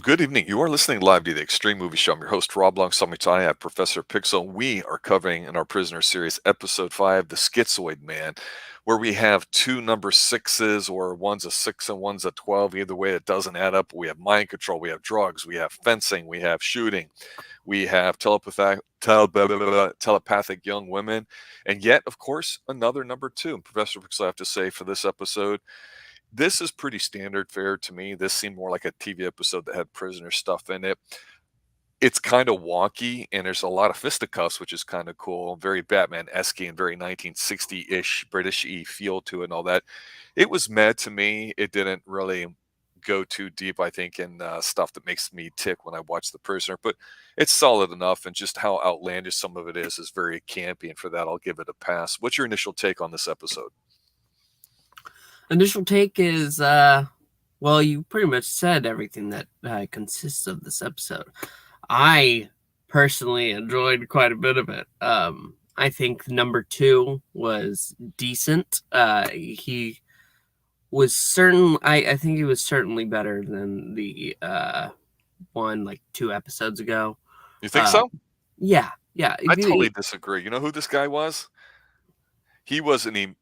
Good evening. You are listening live to the Extreme Movie Show. I'm your host, Rob. Alongside me tonight, I have Professor Pixel. We are covering in our Prisoner series, Episode 5, The Schizoid Man, where we have two number sixes, or one's a 6 and one's a 12. Either way, it doesn't add up. We have mind control, we have drugs, we have fencing, we have shooting, we have telepathic young women, and yet, of course, another number 2. And Professor Pixel, I have to say, for this episode, this is pretty standard fare to me. This seemed more like a TV episode that had prisoner stuff in it. It's kind of wonky, and there's a lot of fisticuffs, which is kind of cool. Very Batman-esque and very 1960-ish, British-y feel to it and all that. It was meh to me. It didn't really go too deep, I think, in stuff that makes me tick when I watch The Prisoner. But it's solid enough, and just how outlandish some of it is very campy, and for that, I'll give it a pass. What's your initial take on this episode? Initial take is, well, you pretty much said everything that consists of this episode. I personally enjoyed quite a bit of it. I think number 2 was decent. He was I think he was certainly better than the one like 2 episodes ago. You think so? Yeah. I totally disagree. You know who this guy was? He was an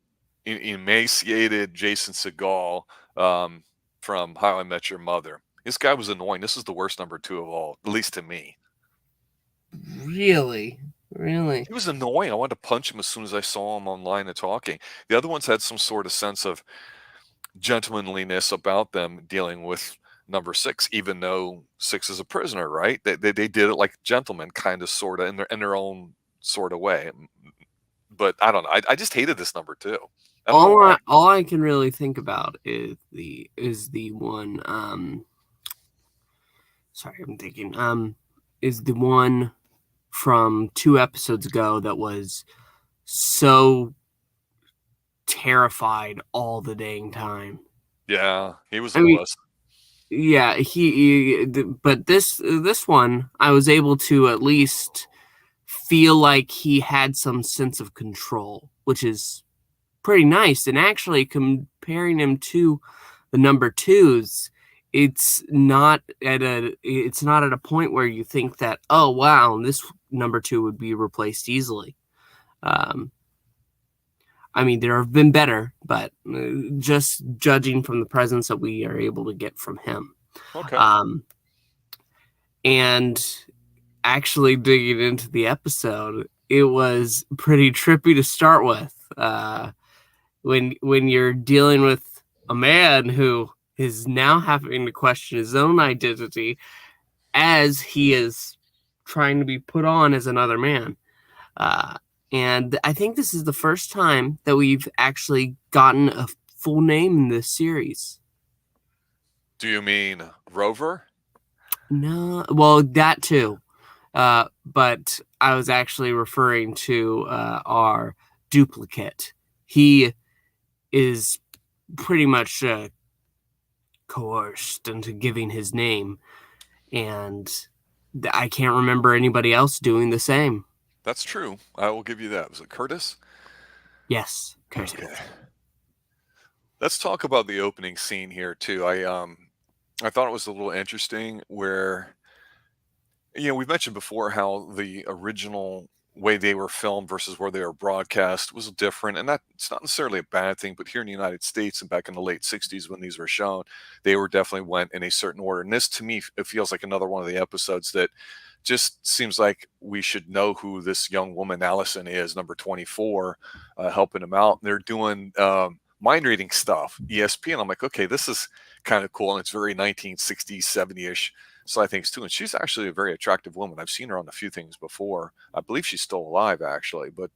emaciated Jason Segel from How I Met Your Mother. This guy was annoying. This is the worst number 2 of all, at least to me. Really? He was annoying. I wanted to punch him as soon as I saw him online and talking. The other ones had some sort of sense of gentlemanliness about them dealing with number 6, even though 6 is a prisoner, right? They did it like gentlemen, kind of, sort of, in their own sort of way. But I don't know. I just hated this number 2. All I can really think about is the one. Sorry, I'm thinking. Is the one from 2 episodes ago that was so terrified all the dang time. Yeah, he was a wuss. Yeah, but this one, I was able to at least feel like he had some sense of control, which is pretty nice. And actually, comparing him to the number 2s, it's not at a point where you think that, oh wow, this number 2 would be replaced easily. I mean, there have been better, but just judging from the presence that we are able to get from him. Okay. And actually digging into the episode, it was pretty trippy to start with. When you're dealing with a man who is now having to question his own identity as he is trying to be put on as another man. And I think this is the first time that we've actually gotten a full name in this series. Do you mean Rover? No, well, that too. But I was actually referring to our duplicate. He is pretty much coerced into giving his name, and I can't remember anybody else doing the same. That's true. I will give you that. Was it Curtis? Yes, Curtis. Okay. Let's talk about the opening scene here too. I thought it was a little interesting where, we've mentioned before how the original way they were filmed versus where they were broadcast was different, and it's not necessarily a bad thing, but here in the United States and back in the late 60s when these were shown, they were definitely went in a certain order. And this, to me, it feels like another one of the episodes that just seems like we should know who this young woman Allison is, number 24, helping him out. And they're doing mind reading stuff, ESP, I'm like, okay, this is kind of cool, and it's very 1960s, 70-ish side things too. And she's actually a very attractive woman. I've seen her on a few things before. I believe she's still alive, actually, but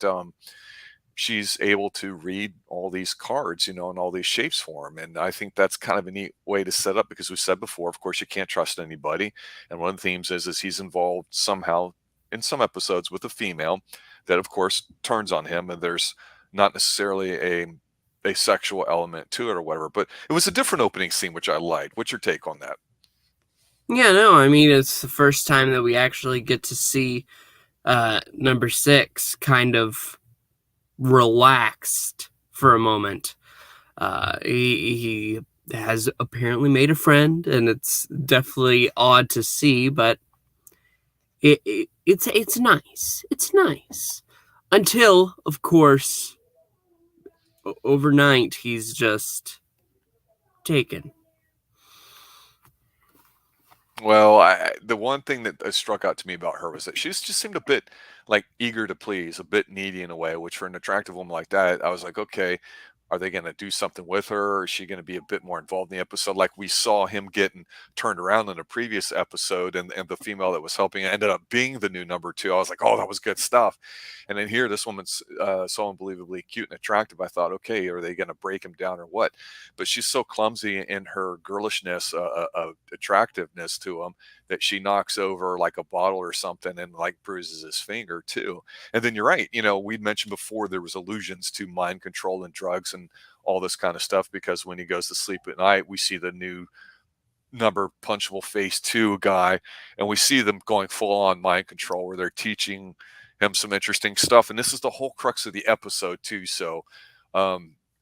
she's able to read all these cards, and all these shapes for him. And I think that's kind of a neat way to set up, because we said before, of course, you can't trust anybody. And one of the themes is he's involved somehow in some episodes with a female that, of course, turns on him. And there's not necessarily a sexual element to it or whatever, but it was a different opening scene, which I liked. What's your take on that? Yeah, no, I mean, it's the first time that we actually get to see number 6 kind of relaxed for a moment. He has apparently made a friend, and it's definitely odd to see, but it's nice. It's nice. Until, of course, overnight he's just taken. Well, the one thing that struck out to me about her was that she just seemed a bit like eager to please, a bit needy in a way, which for an attractive woman like that, I was like, okay, are they going to do something with her? Or is she going to be a bit more involved in the episode? Like we saw him getting turned around in a previous episode, and the female that was helping ended up being the new number two. I was like, oh, that was good stuff. And then here, this woman's so unbelievably cute and attractive. I thought, okay, are they going to break him down or what? But she's so clumsy in her girlishness, attractiveness to him, that she knocks over like a bottle or something and like bruises his finger too. And then you're right, we'd mentioned before there was allusions to mind control and drugs and all this kind of stuff, because when he goes to sleep at night, we see the new number punchable face 2 guy, and we see them going full on mind control where they're teaching him some interesting stuff. And this is the whole crux of the episode too. So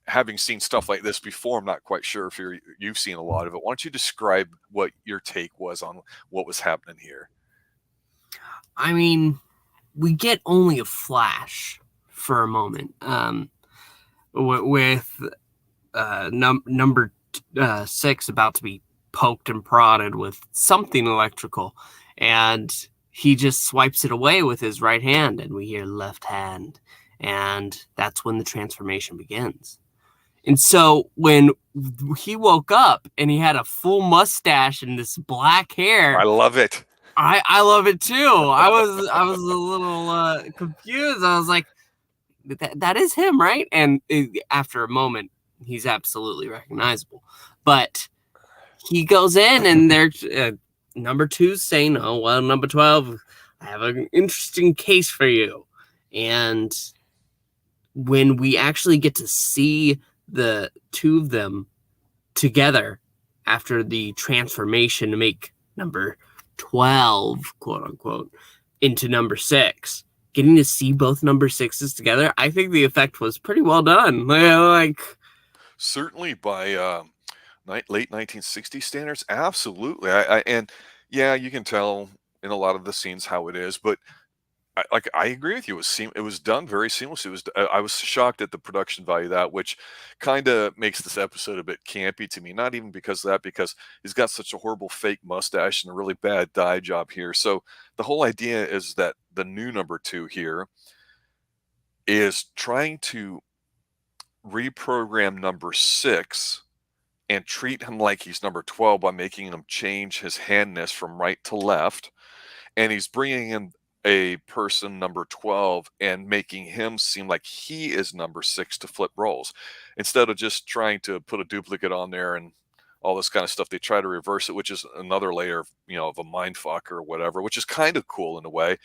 having seen stuff like this before, I'm not quite sure if you've seen a lot of it. Why don't you describe what your take was on what was happening here? I mean, we get only a flash for a moment, with number 6 about to be poked and prodded with something electrical, and he just swipes it away with his right hand, and we hear left hand, and that's when the transformation begins. And so when he woke up and he had a full mustache and this black hair, I love it. I love it too. I was a little confused. I was like, that is him, right? And after a moment, he's absolutely recognizable. But he goes in, and they're number 2's saying, "Oh well, number 12, I have an interesting case for you." And when we actually get to see the two of them together after the transformation to make number 12, quote unquote, into number 6, getting to see both number 6s together, I think the effect was pretty well done. Like, certainly by late 1960s standards, absolutely. And yeah, you can tell in a lot of the scenes how it is, but I agree with you. It was done very seamlessly. I was shocked at the production value of that, which kind of makes this episode a bit campy to me. Not even because of that, because he's got such a horrible fake mustache and a really bad dye job here. So the whole idea is that the new number 2 here is trying to reprogram number 6 and treat him like he's number 12 by making him change his handness from right to left. And he's bringing in a person number 12 and making him seem like he is number 6 to flip roles, instead of just trying to put a duplicate on there and all this kind of stuff. They try to reverse it, which is another layer of a mind fuck or whatever, which is kind of cool in a way.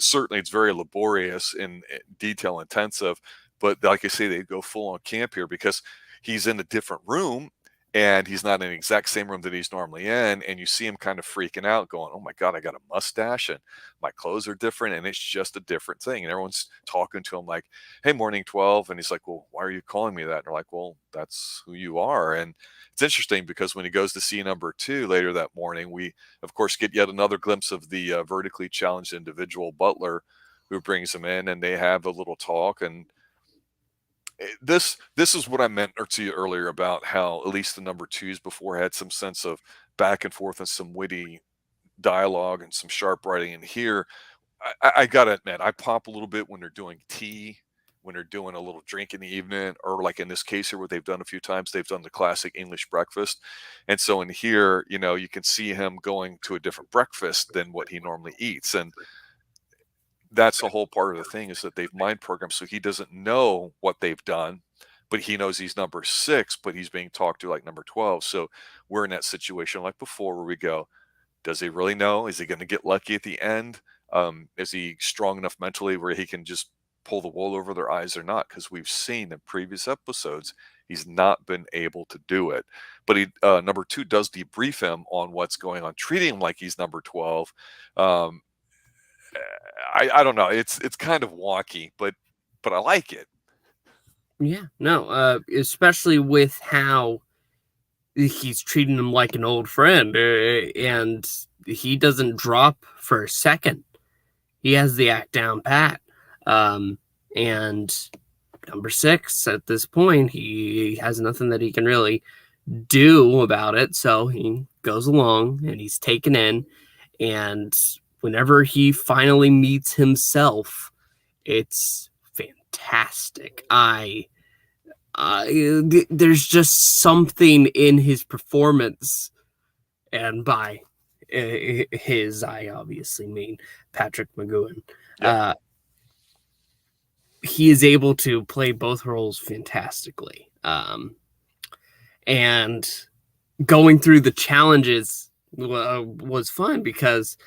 Certainly it's very laborious and detail intensive, but like I say, they go full on camp here because he's in a different room, and he's not in the exact same room that he's normally in, and you see him kind of freaking out going, oh my god, I got a mustache and my clothes are different, and it's just a different thing. And everyone's talking to him like, hey, morning 12. And he's like, well, why are you calling me that? And they're like, well, that's who you are. And it's interesting because when he goes to see number 2 later that morning, we of course get yet another glimpse of the vertically challenged individual butler who brings him in, and they have a little talk. And this is what I meant to you earlier about how at least the number 2s before had some sense of back and forth and some witty dialogue and some sharp writing. And here, I gotta admit, I pop a little bit when they're doing tea, when they're doing a little drink in the evening, or like in this case here, what they've done a few times, they've done the classic English breakfast. And so in here, you can see him going to a different breakfast than what he normally eats. And that's the whole part of the thing, is that they've mind programmed so he doesn't know what they've done, but he knows he's number 6, but he's being talked to like number 12. So we're in that situation like before where we go, does he really know? Is he going to get lucky at the end? Is he strong enough mentally where he can just pull the wool over their eyes or not? Because we've seen in previous episodes he's not been able to do it. But he number 2 does debrief him on what's going on, treating him like he's number 12. I don't know. It's kind of wonky, but I like it. yeah, no, especially with how he's treating him like an old friend, and he doesn't drop for a second. He has the act down pat. And number 6, at this point, he has nothing that he can really do about it, so he goes along and he's taken in, and whenever he finally meets himself, it's fantastic. There's just something in his performance, and by his, I obviously mean Patrick McGoohan. Yeah. He is able to play both roles fantastically. And going through the challenges was fun, because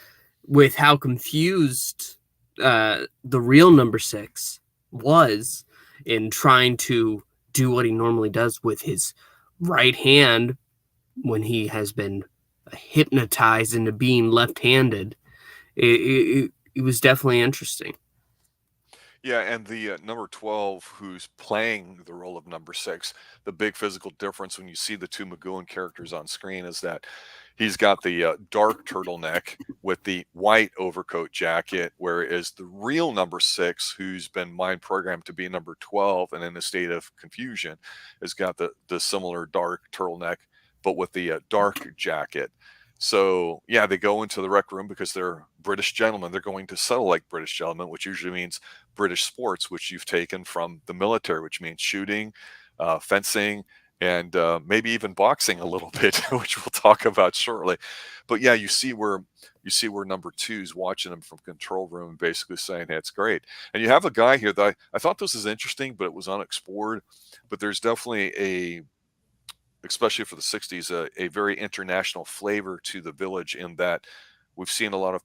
with how confused the real number 6 was in trying to do what he normally does with his right hand when he has been hypnotized into being left-handed, it was definitely interesting. Yeah, and the number 12, who's playing the role of number 6, the big physical difference when you see the two McGowan characters on screen is that he's got the dark turtleneck with the white overcoat jacket, whereas the real number 6, who's been mind programmed to be number 12 and in a state of confusion, has got the similar dark turtleneck, but with the dark jacket. So, yeah, they go into the rec room because they're British gentlemen. They're going to settle like British gentlemen, which usually means British sports, which you've taken from the military, which means shooting, fencing, and maybe even boxing a little bit, which we'll talk about shortly. But yeah, you see where number 2's watching him from control room and basically saying, "Hey, it's great." And you have a guy here that I thought this was interesting, but it was unexplored. But there's definitely especially for the 60s, a very international flavor to the village, in that we've seen a lot of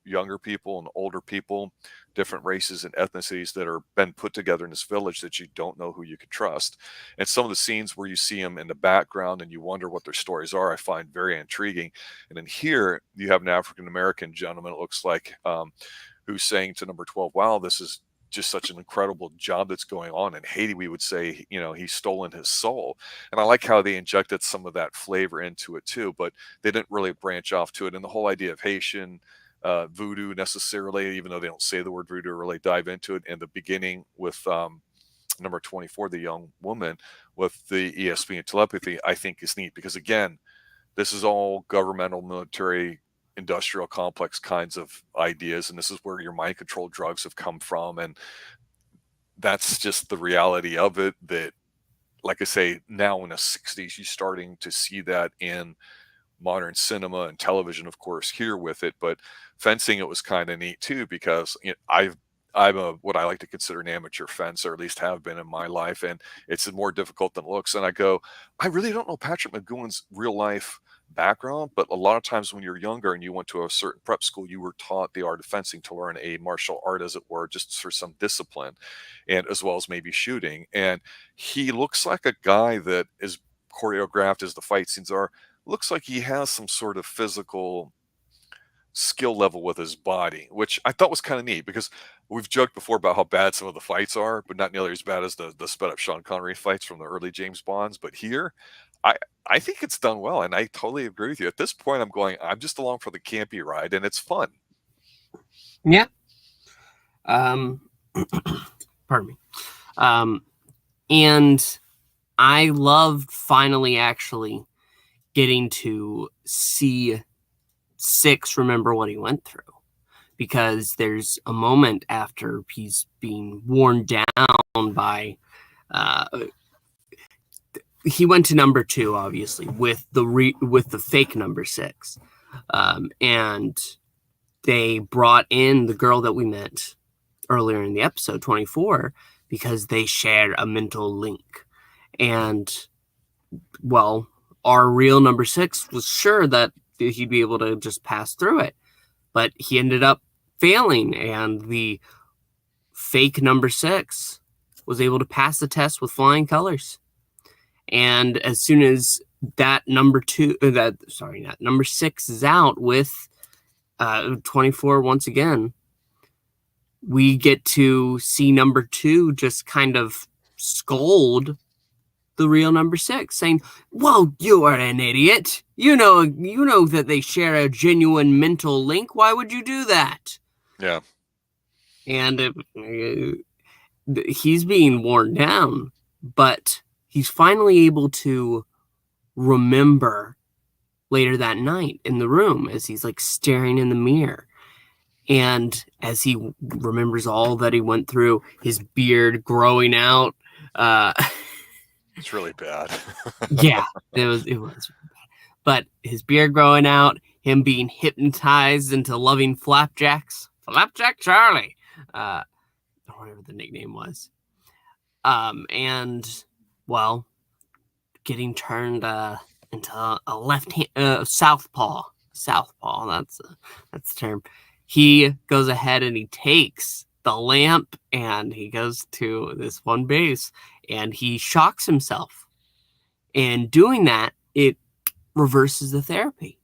younger people and older people, different races and ethnicities that are been put together in this village that you don't know who you can trust. And some of the scenes where you see them in the background and you wonder what their stories are, I find very intriguing. And then here you have an African American gentleman, it looks like, who's saying to number 12, "Wow, this is just such an incredible job that's going on." In Haiti, we would say, he's stolen his soul. And I like how they injected some of that flavor into it too, but they didn't really branch off to it. And the whole idea of Haitian voodoo necessarily, even though they don't say the word voodoo, really dive into it in the beginning with number 24, the young woman with the ESP and telepathy, I think is neat, because again, this is all governmental, military, industrial complex kinds of ideas, and this is where your mind control drugs have come from, and that's just the reality of it. That, like I say, now in the 60s you're starting to see that in modern cinema and television, of course, here with it. But fencing, it was kind of neat too, because I'm a what I like to consider an amateur fencer, or at least have been in my life, and it's more difficult than it looks. And I really don't know Patrick McGowan's real life background, but a lot of times when you're younger and you went to a certain prep school, you were taught the art of fencing to learn a martial art, as it were, just for some discipline, and as well as maybe shooting. And he looks like a guy that is choreographed as the fight scenes are. Looks like he has some sort of physical skill level with his body, which I thought was kind of neat, because we've joked before about how bad some of the fights are, but not nearly as bad as the sped up Sean Connery fights from the early James Bonds. But here, I I think it's done well, and I totally agree with you. At this point, I'm just along for the campy ride, and it's fun. Yeah. Um, pardon me. And I loved finally actually getting to see 6 remember what he went through, because there's a moment after he's being worn down by he went to number 2, obviously, with the fake number 6, and they brought in the girl that we met earlier in the episode, 24, because they shared a mental link. And, well, our real number 6 was sure that he'd be able to just pass through it, but he ended up failing, and the fake number 6 was able to pass the test with flying colors. And as soon as that number 6 is out with 24 once again, we get to see number 2 just kind of scold the real number 6, saying, "Well, you are an idiot. You know that they share a genuine mental link. Why would you do that?" Yeah. And he's being worn down, but he's finally able to remember later that night in the room as he's like staring in the mirror. And as he remembers all that he went through, his beard growing out, uh, It's really bad. yeah, it was. But his beard growing out, him being hypnotized into loving Flapjack Charlie, or whatever the nickname was, and well, getting turned into a left hand southpaw. That's the term. He goes ahead and he takes the lamp and he goes to this one base and he shocks himself. And doing that, it reverses the therapy.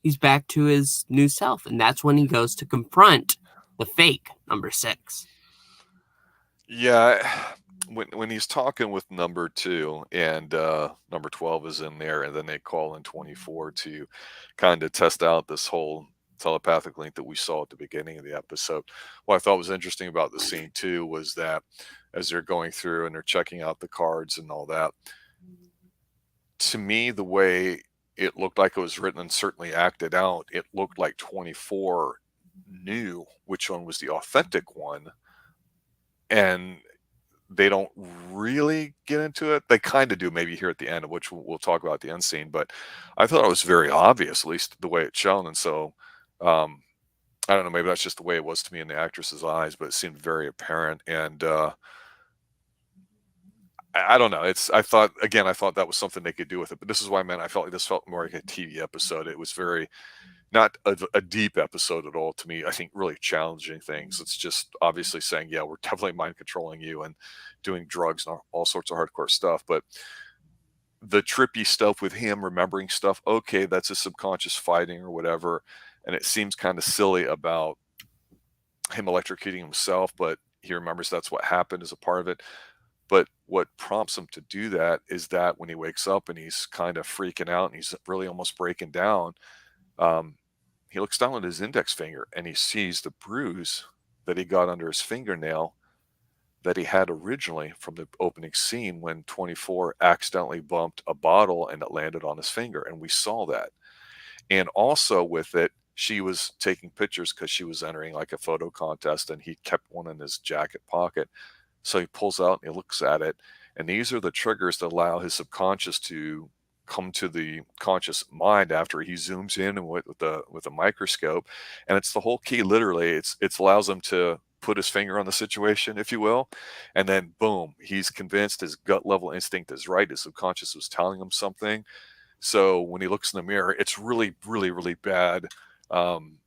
He's back to his new self, and that's when he goes to confront the fake number 6. Yeah, when he's talking with number 2 and number 12 is in there, and then they call in 24 to kind of test out this whole telepathic link that we saw at the beginning of the episode. What I thought was interesting about the scene too was that as they're going through and they're checking out the cards and all that, to me, the way it looked like it was written and certainly acted out, it looked like 24 knew which one was the authentic one, and they don't really get into it. They kind of do maybe here at the end, which we'll talk about at the end scene, but I thought it was very obvious, at least the way it's shown. And so, um, I don't know, maybe that's just the way it was to me in the actress's eyes, but it seemed very apparent. And I don't know. I thought that was something they could do with it, but this is why, man, I felt like this felt more like a TV episode. It was very, not a deep episode at all to me. I think really challenging things. It's just obviously saying, yeah, we're definitely mind controlling you and doing drugs and all sorts of hardcore stuff. But the trippy stuff with him remembering stuff, okay, that's his subconscious fighting or whatever. And it seems kind of silly about him electrocuting himself, but he remembers that's what happened as a part of it. But what prompts him to do that is that when he wakes up and he's kind of freaking out and he's really almost breaking down, um, he looks down at his index finger and he sees the bruise that he got under his fingernail that he had originally from the opening scene when 24 accidentally bumped a bottle and it landed on his finger. And we saw that. And also with it, she was taking pictures because she was entering like a photo contest and he kept one in his jacket pocket. So he pulls out and he looks at it. And these are the triggers that allow his subconscious to come to the conscious mind after he zooms in and with a microscope. And it's the whole key. Literally, it allows him to put his finger on the situation, if you will, and then boom, he's convinced his gut level instinct is right. His subconscious was telling him something. So when he looks in the mirror, it's really, really, really bad. Um,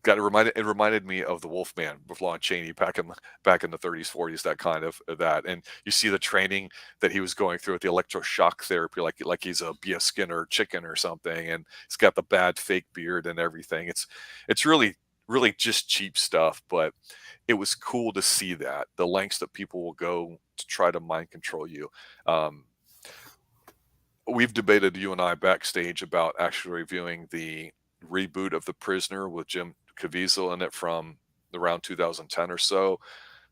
it reminded me of the Wolfman with Lon Chaney back in the 30s, 40s, that kind of that. And you see the training that he was going through with the electroshock therapy, like he's a B.S. Skinner chicken or something, and he's got the bad fake beard and everything. It's really, really just cheap stuff, but it was cool to see that the lengths that people will go to try to mind control you. We've debated, you and I, backstage about actually reviewing the reboot of The Prisoner with Jim Caviezel in it from around 2010 or so.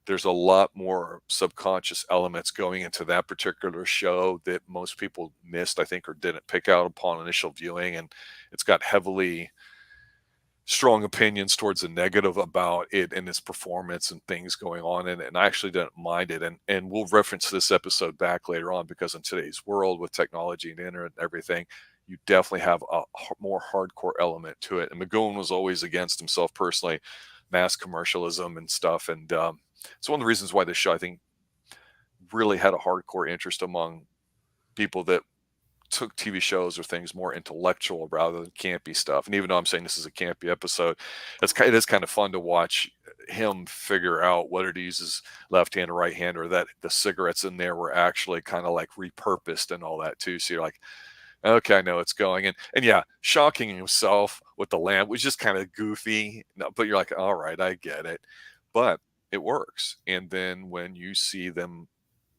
There's a lot more subconscious elements going into that particular show that most people missed, I think, or didn't pick out upon initial viewing. And it's got heavily strong opinions towards the negative about it and its performance and things going on in it. And I actually didn't mind it. And we'll reference this episode back later on because in today's world with technology and internet and everything, you definitely have a more hardcore element to it. And McGowan was always against himself personally, mass commercialism and stuff. And it's one of the reasons why this show, I think, really had a hardcore interest among people that took TV shows or things more intellectual rather than campy stuff. And even though I'm saying this is a campy episode, it is kind of fun to watch him figure out whether to use his left hand or right hand, or that the cigarettes in there were actually kind of like repurposed and all that too. So you're like, okay, I know it's going. And yeah, shocking himself with the lamp was just kind of goofy, but you're like, all right, I get it. But it works. And then when you see them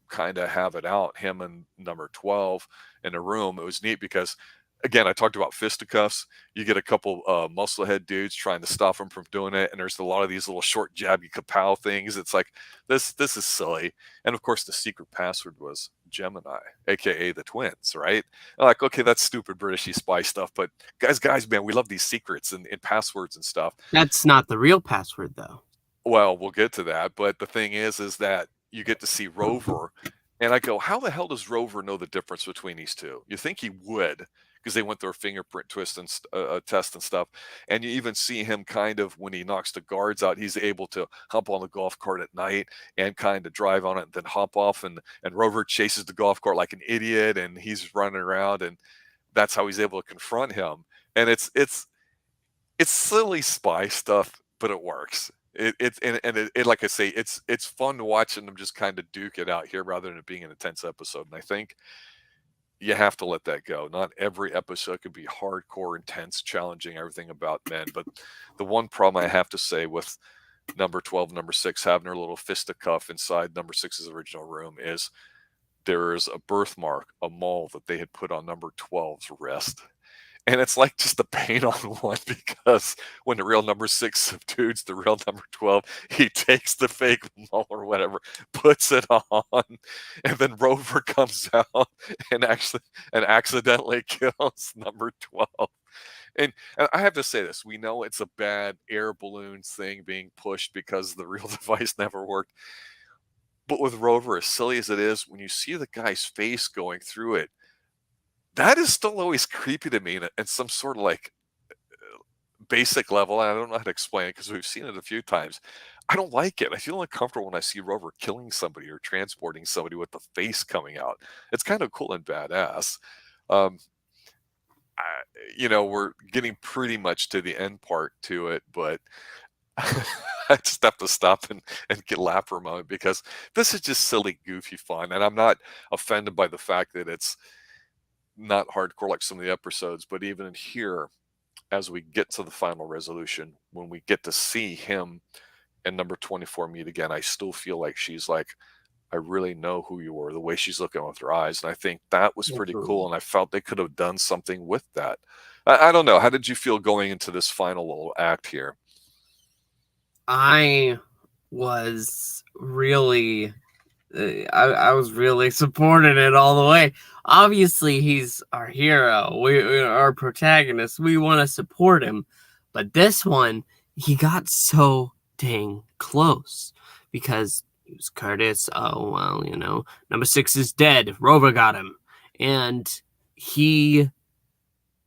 kind of have it out, him and number 12 in a room. It was neat because, again, I talked about fisticuffs. You get a couple musclehead dudes trying to stop him from doing it, and there's a lot of these little short jabby kapow things. It's like this is silly. And of course, the secret password was Gemini, aka the twins, right? I'm like, okay, that's stupid Britishy spy stuff, but guys, man, we love these secrets and passwords and stuff. That's not the real password, though. Well, we'll get to that, but the thing is that you get to see Rover, and I go, how the hell does Rover know the difference between these two? You think he would, because they went through a fingerprint twist and test and stuff, and you even see him kind of when he knocks the guards out, he's able to hop on the golf cart at night and kind of drive on it, and then hop off, and Rover chases the golf cart like an idiot, and he's running around, and that's how he's able to confront him. And it's silly spy stuff, but it works. It like I say, it's fun watching them just kind of duke it out here rather than it being an intense episode. And I think you have to let that go. Not every episode could be hardcore, intense, challenging, everything about men. But the one problem I have to say with number 12, number 6 having their little fisticuff inside number 6's original room is there is a birthmark, a mole that they had put on number 12's wrist. And it's like just a paint on one, because when the real number 6 subdues the real number 12, he takes the fake mole or whatever, puts it on, and then Rover comes out and accidentally kills number 12. And I have to say this, we know it's a bad air balloon thing being pushed because the real device never worked. But with Rover, as silly as it is, when you see the guy's face going through it, that is still always creepy to me in some sort of like basic level. And I don't know how to explain it because we've seen it a few times. I don't like it. I feel uncomfortable when I see Rover killing somebody or transporting somebody with the face coming out. It's kind of cool and badass. Um, we're getting pretty much to the end part to it, but I just have to stop and laugh for a moment because this is just silly, goofy fun. And I'm not offended by the fact that it's not hardcore like some of the episodes, but even in here, as we get to the final resolution, when we get to see him and number 24 meet again, I still feel like she's like, I really know who you were, the way she's looking with her eyes. And I think that was pretty cool. And I felt they could have done something with that. I don't know. How did you feel going into this final little act here? I was really I was really supporting it all the way. Obviously, he's our hero. We our protagonist. We want to support him. But this one, he got so dang close because he was Curtis. Oh, well, number 6 is dead. Rover got him. And he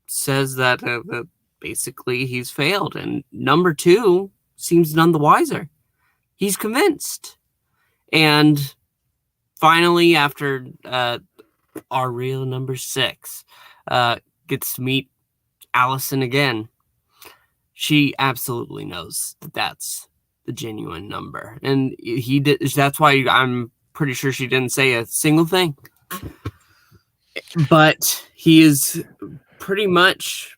says that basically he's failed. And number 2 seems none the wiser. He's convinced. And finally, after our real number 6 gets to meet Allison again, she absolutely knows that that's the genuine number. And he did. That's why I'm pretty sure she didn't say a single thing. But he is pretty much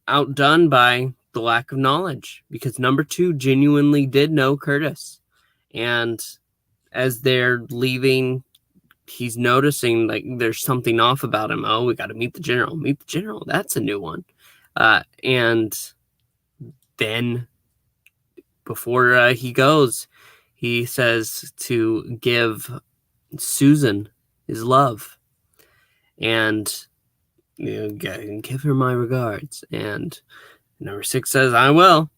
outdone by the lack of knowledge, because number 2 genuinely did know Curtis. And as they're leaving, he's noticing like there's something off about him. Oh, we got to meet the general. Meet the general. That's a new one. And then before he goes, he says to give Susan his love and give her my regards. And number 6 says, I will.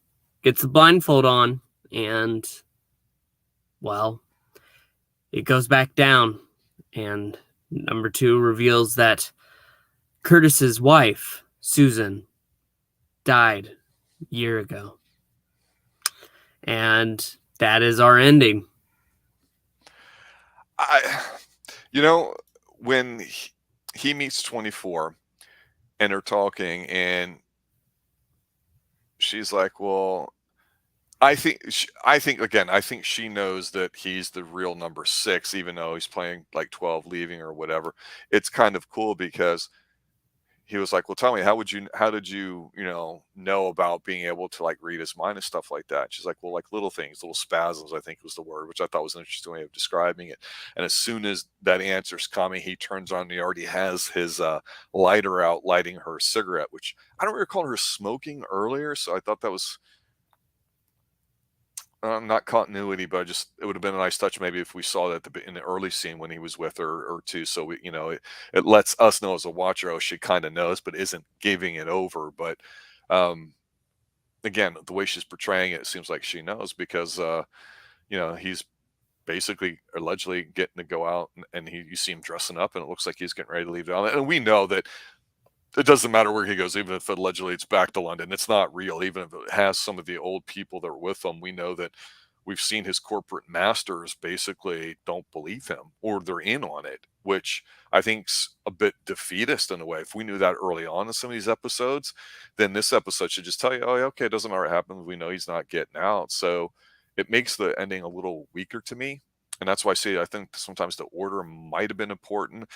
Gets the blindfold on, and well, it goes back down, and number 2 reveals that Curtis's wife, Susan, died a year ago. And that is our ending. When he meets 24 and they're talking, and she's like, well, I think she knows that he's the real number 6, even though he's playing like 12 leaving or whatever. It's kind of cool because he was like, "Well, tell me, how did you, know about being able to like read his mind and stuff like that?" She's like, "Well, like little things, little spasms, I think was the word," which I thought was an interesting way of describing it. And as soon as that answer's coming, he turns on, and he already has his lighter out, lighting her cigarette, which I don't recall her smoking earlier. So I thought that was not continuity, but it would have been a nice touch maybe if we saw that in the early scene when he was with her or two. So it lets us know as a watcher, oh, she kind of knows, but isn't giving it over. But um, again, the way she's portraying it, it seems like she knows because he's basically allegedly getting to go out, and you see him dressing up, and it looks like he's getting ready to leave down. And we know that it doesn't matter where he goes, even if allegedly it's back to London. It's not real. Even if it has some of the old people that are with him, we know that we've seen his corporate masters basically don't believe him or they're in on it, which I think's a bit defeatist in a way. If we knew that early on in some of these episodes, then this episode should just tell you, oh, yeah, okay, it doesn't matter what happens. We know he's not getting out. So it makes the ending a little weaker to me. And that's why I say I think sometimes the order might have been important.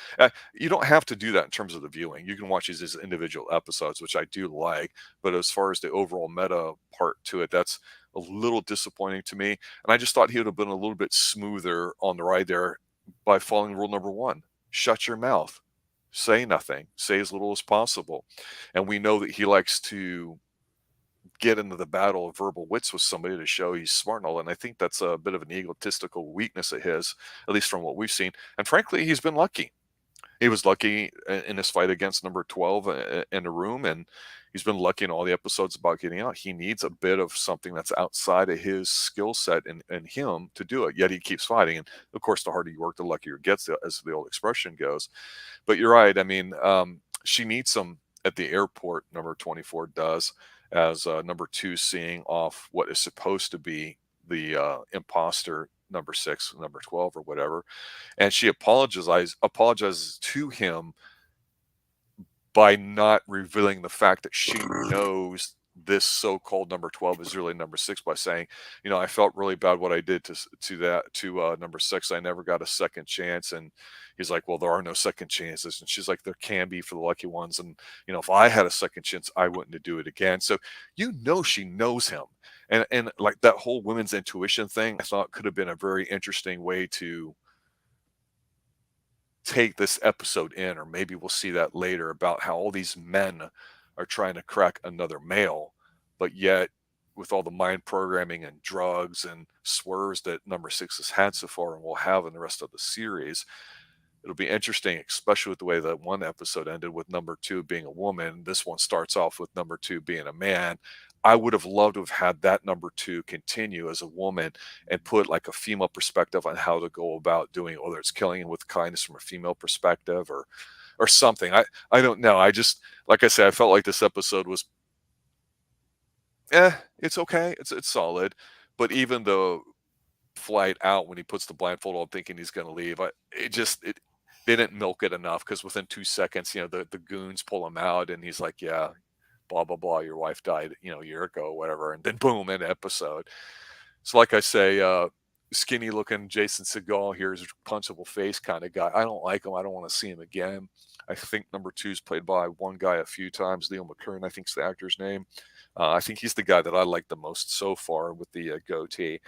You don't have to do that in terms of the viewing. You can watch these as individual episodes, which I do like. But as far as the overall meta part to it, that's a little disappointing to me. And I just thought he would have been a little bit smoother on the ride there by following rule number 1. Shut your mouth. Say nothing. Say as little as possible. And we know that he likes to get into the battle of verbal wits with somebody to show he's smart and all. And I think that's a bit of an egotistical weakness of his, at least from what we've seen. And frankly, he's been lucky. He was lucky in his fight against number 12 in the room, and he's been lucky in all the episodes about getting out. He needs a bit of something that's outside of his skill set and him to do it, yet he keeps fighting. And of course, the harder you work, the luckier it gets, as the old expression goes. But you're right. I mean, she meets him at the airport, number 24 does, as number 2 seeing off what is supposed to be the imposter, number 6, number 12, or whatever. And she apologizes to him by not revealing the fact that she knows this so-called number 12 is really number 6, by saying, I felt really bad what I did to number 6. I never got a second chance. And he's like, well, there are no second chances. And she's like, there can be for the lucky ones. And if I had a second chance, I wouldn't do it again. So she knows him. And like that whole women's intuition thing, I thought could have been a very interesting way to take this episode in, or maybe we'll see that later, about how all these men are trying to crack another male, but yet with all the mind programming and drugs and swerves that number 6 has had so far and will have in the rest of the series, it'll be interesting, especially with the way that one episode ended with number 2 being a woman. This one starts off with number 2 being a man. I would have loved to have had that number 2 continue as a woman and put like a female perspective on how to go about doing, whether it's killing with kindness from a female perspective or something. I don't know. I just, like I said, I felt like this episode was, it's okay. It's solid. But even the flight out when he puts the blindfold on thinking he's going to leave, it didn't milk it enough, because within 2 seconds, the goons pull him out and he's like, yeah, blah, blah, blah, your wife died, a year ago, or whatever. And then boom, end episode. So like I say, skinny looking Jason Segel here is a punchable face kind of guy. I don't like him. I don't want to see him again. I think number 2 is played by one guy a few times, Leo McKern, I think is the actor's name. I think he's the guy that I like the most so far with the goatee.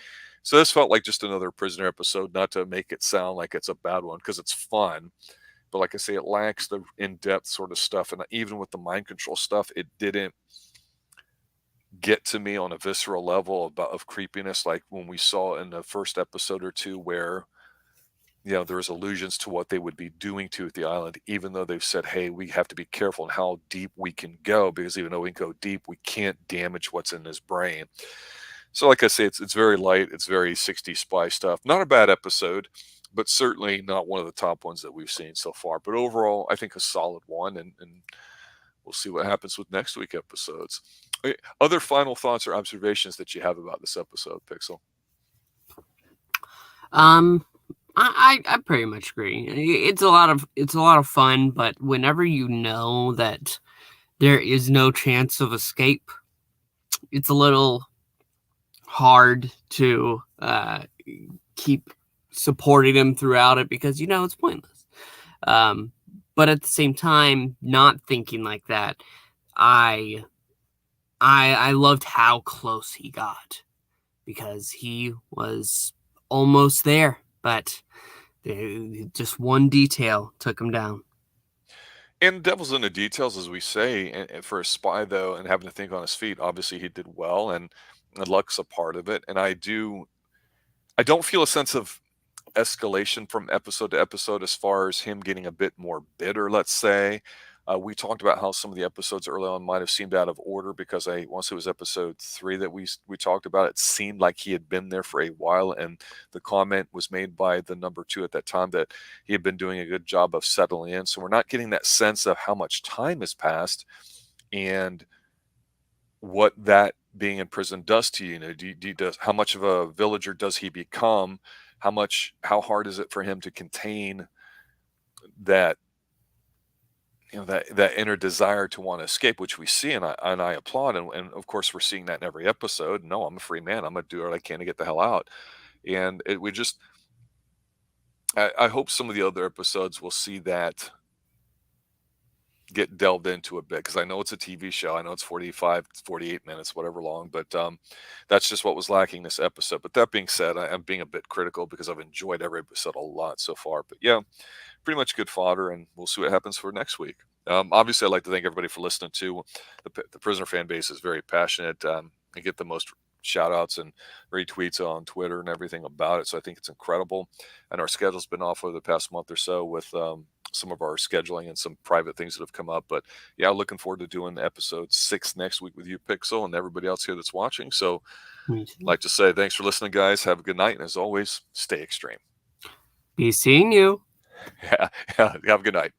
So this felt like just another Prisoner episode, not to make it sound like it's a bad one, because it's fun. But like I say, it lacks the in-depth sort of stuff. And even with the mind control stuff, it didn't get to me on a visceral level of creepiness, like when we saw in the first episode or 2, where there was allusions to what they would be doing to at the island, even though they've said, hey, we have to be careful on how deep we can go, because even though we can go deep, we can't damage what's in his brain. So like I say, it's very light. It's very 60s spy stuff. Not a bad episode, but certainly not one of the top ones that we've seen so far. But overall, I think a solid one, and we'll see what happens with next week episodes. Other final thoughts or observations that you have about this episode, Pixel? I pretty much agree. It's a lot of fun, but whenever you know that there is no chance of escape, it's a little hard to keep supporting him throughout it, because it's pointless. but at the same time, not thinking like that, I I loved how close he got, because he was almost there, but just one detail took him down. And devil's in the details, as we say. And for a spy, though, and having to think on his feet, obviously he did well, and luck's a part of it. And I don't feel a sense of escalation from episode to episode as far as him getting a bit more bitter, let's say. We talked about how some of the episodes early on might have seemed out of order because once it was episode 3 that we talked about, it seemed like he had been there for a while, and the comment was made by the number 2 at that time that he had been doing a good job of settling in. So we're not getting that sense of how much time has passed and what that being in prison does to you. You know, does how much of a villager does he become? How hard is it for him to contain that, that inner desire to want to escape, which we see, and I applaud, and of course we're seeing that in every episode. No, I'm a free man. I'm gonna do what I can to get the hell out. And we just, I hope some of the other episodes will see that get delved into a bit, because I know it's a TV show. I know it's 45, 48 minutes, whatever long, but that's just what was lacking this episode. But that being said, I'm being a bit critical because I've enjoyed every episode a lot so far. But yeah, pretty much good fodder, and we'll see what happens for next week. Obviously, I'd like to thank everybody for listening to the Prisoner fan base is very passionate. I get the most shout outs and retweets on Twitter and everything about it. So I think it's incredible. And our schedule's been off over the past month or so with some of our scheduling and some private things that have come up. But yeah, looking forward to doing episode 6 next week with you, Pixel, and everybody else here that's watching. So I'd like to say thanks for listening, guys. Have a good night. And as always, stay extreme. Be seeing you. Yeah, have a good night.